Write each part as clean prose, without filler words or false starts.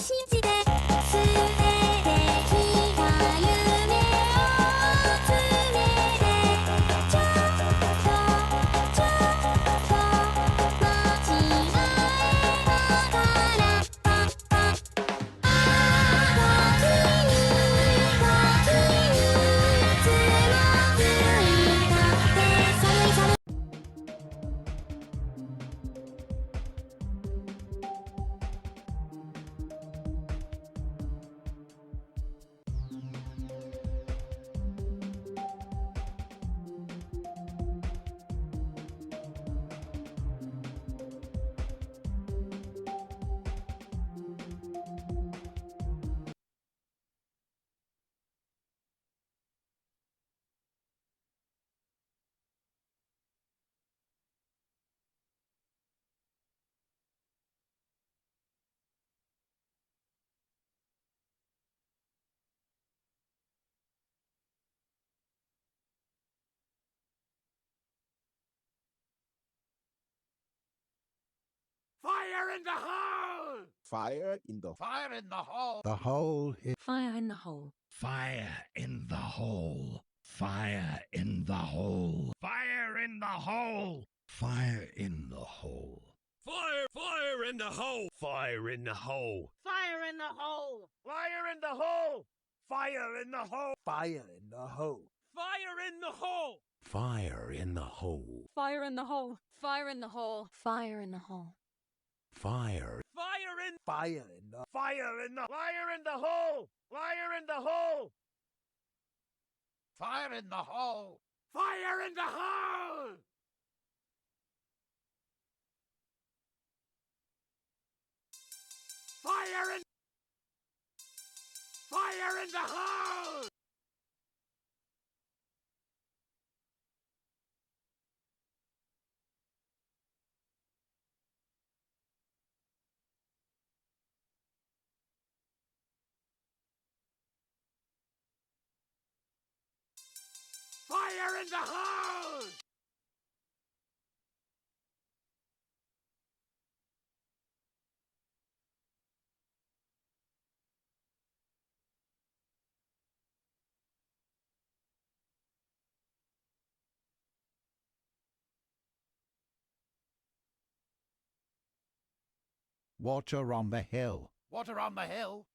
信じて連れてきた夢を連れてちょっとちょっと間違えながらパッパッああ時につまずいたって寒い寒いFire in the hole! Fire in the Fire in the hole! the hole is Fire in the hole. Fire in the hole. Fire in the hole. Fire in the hole. Fire in the hole. Fire in the hole! Fire in the hole. Fire in the hole! Fire in the hole! Fire in the hole! fire in the hole. Fire in the hole! Fire in the hole. Fire in the hole. Fire in the hole. Fire in the hole. Fire. Fire in Fire in the Fire in the Fire in the hole! Fire in the hole! Fire in the hole! Fire in the hole! Fire in Fire in the hole! Fire in the hole! water on the hill. Water on the hill!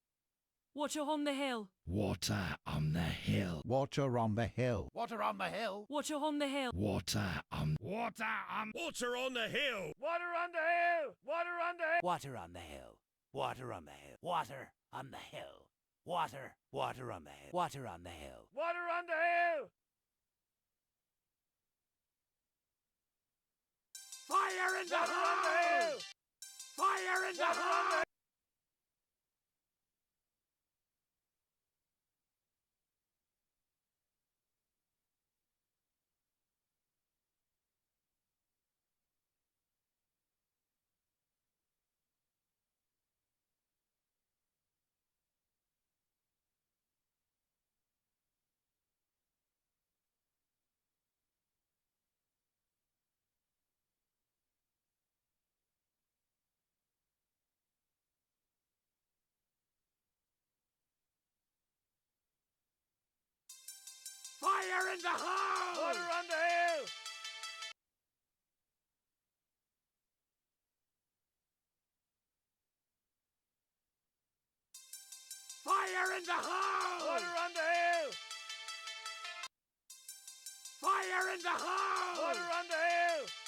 Water on the hill. Water on the hill. Water on the hill. Water on the hill! Water on the hill. Water on. Water on the hill! Water on the hill! Water on the hill! Water on the hill. Water on the hill. Water on the hill. Water. Water on the hill. Water on the hill. Water on the hill! Fire in the hole! Fire in the hole! Fire in the hole! Water on the hill! Fire in the hole! Water on the hill! Fire in the hole! Water on the hill!